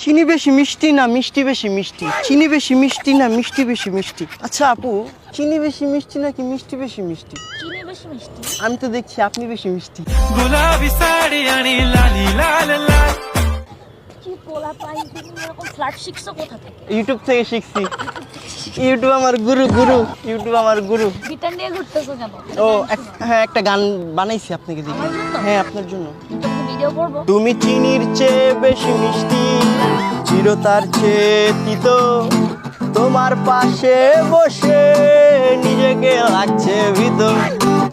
চিনি বেশি মিষ্টি না মিষ্টি বেশি মিষ্টি? চিনি বেশি মিষ্টি না মিষ্টি বেশি মিষ্টি? আচ্ছা আপু, চিনি বেশি মিষ্টি নাকি মিষ্টি বেশি মিষ্টি? চিনি বেশি মিষ্টি। আমি তো দেখছি আপনি বেশি মিষ্টি। गुलाबी साड़ी आणि लाली लाल लाल। কি পোলা পাই, তুমি এরকম ফ্ল্যাট শিখছো কোথা থেকে? ইউটিউব থেকে শিখছি। ইউটিউব আমার গুরু, গুরু ইউটিউব আমার গুরু। গিটার নিয়ে ঘুরতেছো কেন? ও হ্যাঁ, একটা গান বানাইছি আপনাকে দেখে। আমার জন্য? হ্যাঁ আপনার জন্য। তুমি ভিডিও করবো? তুমি চিনির চেয়ে বেশি মিষ্টি, চিরতার চেয়ে তিতো, তোমার পাশে বসে নিজেকে লাগছে ভিতর।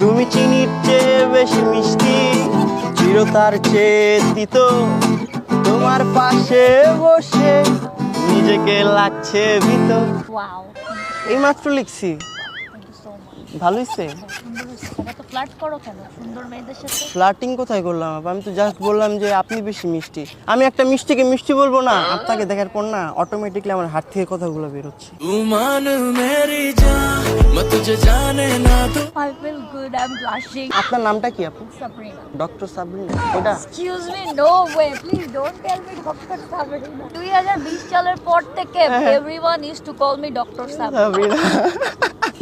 তুমি চিনির চেয়ে বেশি মিষ্টি, চিরতার চেয়ে তিতো, তোমার পাশে বসে নিজেকে লাগছে ভিতর। ওয়াও, এই মাত্র লিখছি। Thank you so much. ভালো হয়েছে? সুন্দর হয়েছে। তোমরা তো ফ্ল্যাট করো কেন সুন্দর মেয়েদের সাথে? ফ্লার্টিং কোথায় করলাম আপা? আমি তো জাস্ট বললাম যে আপনি বেশি মিষ্টি। আমি একটা মিষ্টিকে মিষ্টি বলবো না, আপনাকে দেখার পর না অটোমেটিকলি আমার হাত থেকে কথাগুলো বেরোচ্ছে। तू मान मेरी जान, मैं तुझे जाने ना दूं। I feel good, I'm blushing. আপনার নামটা কি আপু? Sabrina. ডক্টর সাবরিনা? ওটা Excuse me, no way. Please don't tell me Dr. Sabrina. 2020 সালের পর থেকে everyone used to call me Dr. Sabrina. Sabrina.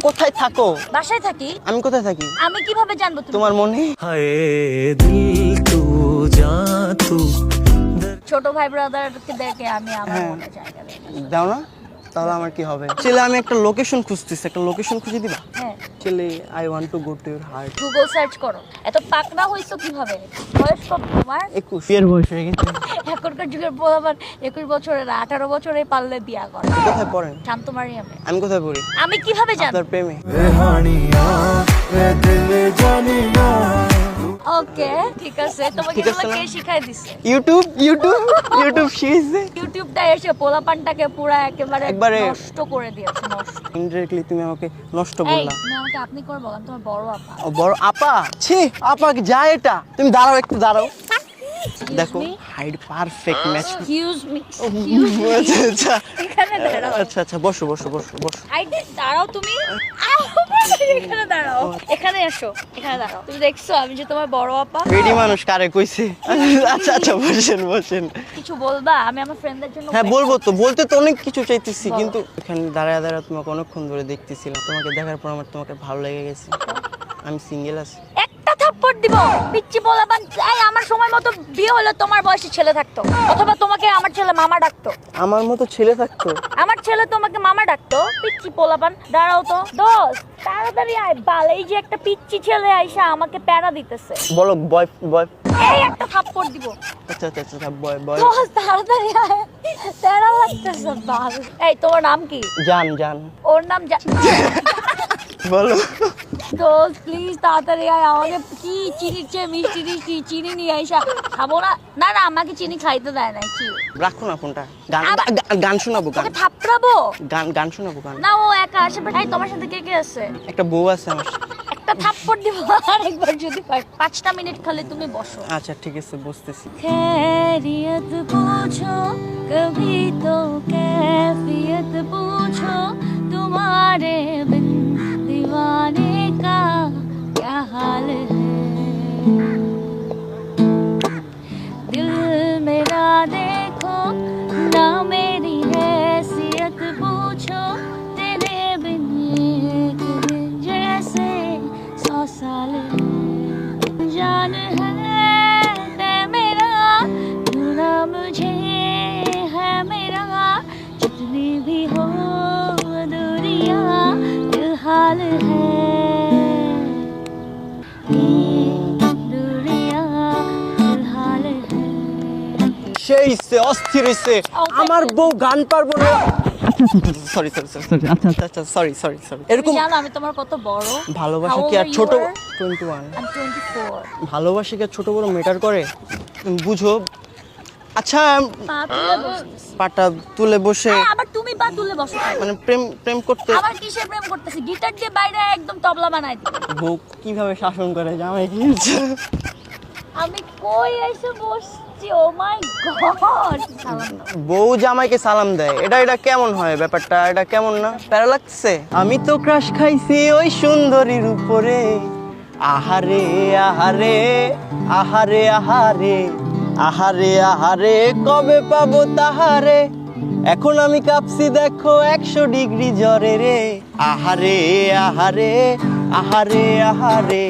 কোথায় থাকো? বাসায় থাকি। আমি কোথায় থাকি? আমি কিভাবে জানবো তুমি? তোমার মনে? हाय दिल तू जा तू। ছোট ভাই ব্রাদারকে দেখে আমি আমার হ্যাঁ। মনে জায়গা দেই। দাও না, তাহলে আমার কি হবে? ছেলে আমি একটা লোকেশন খুঁজতেছি, একটা লোকেশন খুঁজে দিবা? হ্যাঁ, ছেলে I want to go to your heart. Google search করো। এত পাকনা হইছো কিভাবে? বয়স কত তোমার? 21 এর বয়স হয়ে গেছে। এখনকার যুগের পোলাপান 21 বছরের 18 বছরে পারলে বিয়া করে। কোথায় পড়েন? শান্ত মারিয়ামে। আমি কোথায় পড়ি? আমি কিভাবে জানবো? আপনার প্রেমে। रेहानिया वे दिल जानिया। ওকে, ঠিক আছে। তোমাকে ঠিক আছে এগুলো না? কে শিখাই দিছে? ইউটিউব ইউটিউব ইউটিউব শিখেছে। ইউটিউবটা এসে পোলাপানটাকে পুরা একেবারে একবারে নষ্ট করে দিয়েছে, নষ্ট। ইনডিরেক্টলি তুমি আমাকে নষ্ট এই, বললা। তুমি আমাকে আপনি করবো, আমি তোমার বড় আপা। ও বড় আপা? ছি, আপা কি যায় এটা? তুমি দাঁড়াও, একটু দাঁড়াও। দেখো height perfect match. Excuse me, আচ্ছা আচ্ছা এখানে দাঁড়াও। আচ্ছা আচ্ছা, বসো বসো বসো বসো। আইডি দাঁড়াও তুমি। এখানে দাঁড়াও, এখানে এসো, এখানে দাঁড়াও। তুমি দেখছো আমি যে তোমার বড় আপা? রেডি মানুষ কারে কইছে? আচ্ছা আচ্ছা, বসেন বসেন। কিছু বলবা? আমি আমার ফ্রেন্ডদের জন্য হ্যাঁ বলবো তো, বলতে তো অনেক কিছু চাইতেছি, বলো। কিন্তু এখানে দাঁড়ায় দাঁড়ায় তোমাকে অনেকক্ষণ ধরে দেখতেছিলাম। তোমাকে দেখার পর আমার তোমাকে ভালো লেগে গেছে। আমি সিঙ্গেল আছি। একটা থাপ্পড় দিব। পিচ্চি পোলাপান। এই, আমার সময় মতো বিয়ে হলে তোমার বয়সী ছেলে থাকতো, অথবা তোমাকে আমার ছেলে মামা ডাকতো। আমার মতো ছেলে থাকতো? আমার ছেলে তোমাকে মামা ডাকতো। পিচ্চি পোলাপান। দাঁড়াও তো দোস্ত, তাড়াতাড়ি আয় বাল। এই যে একটা পিচ্চি ছেলে আইসা আমাকে প্যারা দিতেছে। বলো বয় বয়। এই একটা থাপ্পড় দিব। আচ্ছা আচ্ছা আচ্ছা, বয় বয়। দোস্ত তাড়াতাড়ি আয়, প্যারা লাগতেছে বাল। এই তোমার নাম কি? জান জান। ওর নাম বলো। দোস্ত প্লিজ তাড়াতাড়ি আয়। আমাকে কি চিনির চেয়ে মিষ্টি দিচ্ছি, চিনি নিয়ে আইসা খাবো না। না না, আমাকে চিনি খাইতে দেয় না। কি রাখো না ফোনটা, গান গান শোনাবো, গান ওকে থাপড়াবো? গান গান শোনাবো, গান। না, ও একা আসে। এই তোমার সাথে কে কে আছে? একটা বউ আছে আমার সাথে। একটা থাপ্পড় দিব আর একবার যদি পাই। 5টা মিনিট খালি তুমি বসো। আচ্ছা ঠিক আছে, বুঝতেছি। खैरियत पूछो कभी तो कैफियत पूछो, तुम्हारे बिन दीवाने का क्या हाल है। दिल मेरा देखो ना, मेरी हैसियत पूछो, तेरे बिन एक दिन जैसे 100 साल है। जान है ते मेरा, ना मुझे है मेरा, जितनी भी हो दूरियां फिलहाल है। ये दूरियां फिलहाल है। সেই সে অস্থির হইছে। আমার বউ গান পারবো না। সরি সরি সরি সরি, আচ্ছা আচ্ছা সরি সরি সরি। তুমি এরকম জানো আমি তোমার কত বড়? ভালোবাসা How কি আর old ছোট? you are? 21। I'm 24. ভালোবাসা কি আর ছোট বড় ম্যাটার করে? তুমি বুঝো। আচ্ছা পা তুলে বসতেছি। পাটা তুলে বসে এই, আবার তুমি পা তুলে বসো কেন? মানে প্রেম প্রেম করতে আবার কিসের প্রেম করতেছি? গিটার দিয়ে বাইরে একদম তবলা বানাই দিই। বউ কিভাবে শাসন করে জামাই কি? আমি কই এসে বসছি? ও মাই গড! সালাম দাও। বউ জামাইকে সালাম দেয়, এটা এটা কেমন হয় ব্যাপারটা? এটা কেমন না? প্যারা লাগছে। আমি তো ক্রাশ খাইছি ওই সুন্দরীর উপরে। আহারে আহারে আহারে আহারে, আহারে আহারে কবে পাবো তাহারে, এখন আমি কাঁপছি দেখো 100 ডিগ্রি জ্বরে রে। আহারে আহারে আহারে আহারে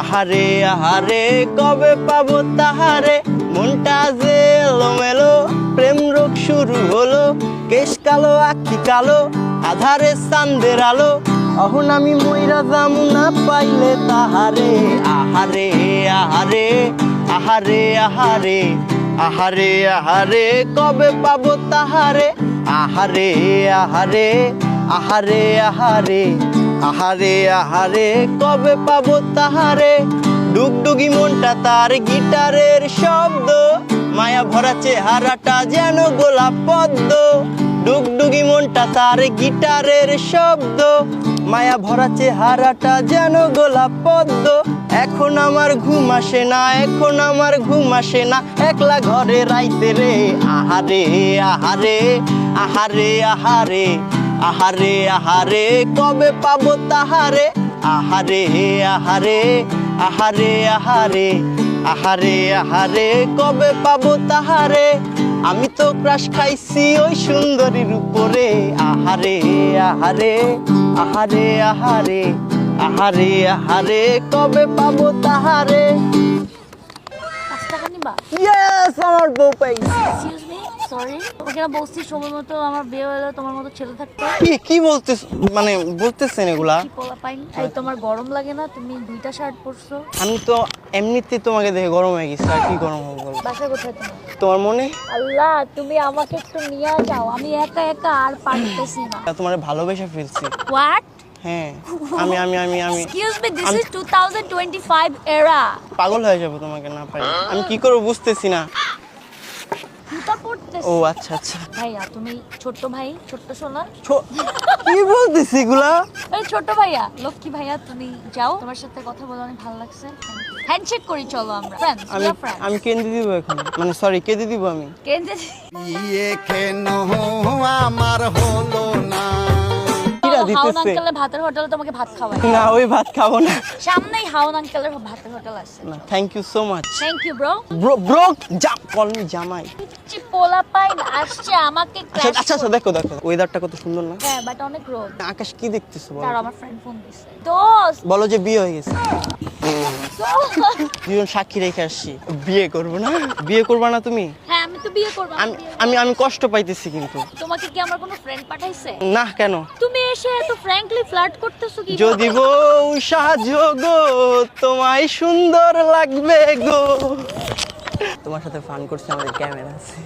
আহারে আহারে কবে পাবো তাহারে, মনটা যে এলোমেলো, প্রেম রোগ শুরু হলো, কেশ কালো আখি কালো, আধারে চাঁদের আলো, অহন আমি মইরা যামু না পাইলে তাহারে। আহারে আহারে আহারে আহারে আহারে আহারে কবে পাবো তাহারে, আহারে আহারে আহারে আহারে আহারে আহারে কবে পাবো তাহারে। ডুগডুগি মনটা তার গিটারের শব্দ, মায়া ভরা চেহারাটা যেন গোলাপ পদ্ম। ডুগডুগি মনটা তার গিটারের শব্দ, মায়া ভরা চেহারাটা যেন গোলাপ পদ্ম। এখন আমার ঘুম আসে না, এখন আমার ঘুম আসে না, একলা ঘরে রাইতে রে। আহারে আহারে আহারে আহারে আহারে আহারে কবে পাবো তাহারে। আহারে আহারে আহারে আহারে আহারে আহারে কবে পাবো তাহারে। আমি তো ক্রাশ খাইছি ওই সুন্দরীর উপরে। আহারে আহারে আহারে আহারে আহারে আহারে কবে পাবো তাহারে। 5 টাকা নিবা? ইয়েস, আমার বউ পাইছি। এক্সকিউজ মি, সরি, তোমাকে না বলছি সময় মতো আমার বিয়ে হলো তোমার মতো ছেলে থাকতে। কি বলতেছ, মানে বলতেছেন এগুলা? কি পোলা পাইন? এই তোমার গরম লাগে না? তুমি 2টা শার্ট পরছো। আমি তো এমনিতে তোমাকে দেখে গরম হয়ে গেছি, আর কি গরম হবে বলো? বাসা কোথায় তোমার? তোমার মনে? আল্লাহ, তুমি আমাকে একটু নিয়ে যাও, আমি একা একা আর পারতেছি না। তোমার ভালোবেসে ফেলছি। হোয়াট? হ্যাঁ, আমি আমি আমি আমি এক্সকিউজ মি, দিস ইজ 2025 এরা। পাগল হয়ে যাবো তোমাকে না পাই। আমি কি করবো বুঝতেছি না। জুতা পরতেছি। ও আচ্ছা আচ্ছা। ভাইয়া তুমি ছোট্ট ভাই, ছোট্ট সোনা। কি বলতেছি এগুলা? এই ছোট ভাইয়া, লক্ষ্মী ভাইয়া, তুমি যাও, তোমার সাথে কথা বলে অনেক ভালো লাগছে। হ্যান্ডশেক করি, চলো আমরা ফ্রেন্ডস, উই আর ফ্রেন্ডস। আমি কেঁদে দিব এখন, মানে সরি কেঁদে দিব আমি। কেঁদে ইয়ে কেন আমার হলো না। কিরা হাউন দিতেছে? আঙ্কেলের ভাতের হোটেলে তোমাকে ভাত খাওয়াই। না, ওই ভাত খাবো না। সামনেই হাউন আঙ্কেলের ভাতের হোটেল আছে। না, thank you so much. Thank you bro. Bro call me জামাই। পিচ্চি পোলা পাইন আসছে আমাকে আচ্ছা ক্র্যাশ। আচ্ছা আচ্ছা, দেখো দেখো ওয়েদারটা কত সুন্দর না? হ্যাঁ, বাট অনেক রোদ। আকাশ কি দেখতেছো বলো? তার আমার ফ্রেন্ড ফোন দিছে। দোস্ত, বলো যে বিয়ে হয়ে গেছে। দুজন সাক্ষী রেখে আসছি। বিয়ে করবো না? বিয়ে করবা না তুমি? হ্যাঁ আমি তো বিয়ে করব। আমি আমি আমি কষ্ট পাইতেছি কিন্তু। তোমাকে কি আমার কোনো ফ্রেন্ড পাঠাইছে? না, কেন? তুমি এসে এত ফ্র্যাঙ্কলি ফ্লার্ট করতেছো কি? যদি বউ সাহায্য গো, তোমায় সুন্দর লাগবে গো। তোমার সাথে ফান করছে, আমাদের ক্যামেরা আছে।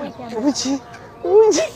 ওই কেন? বুঝি বুঝি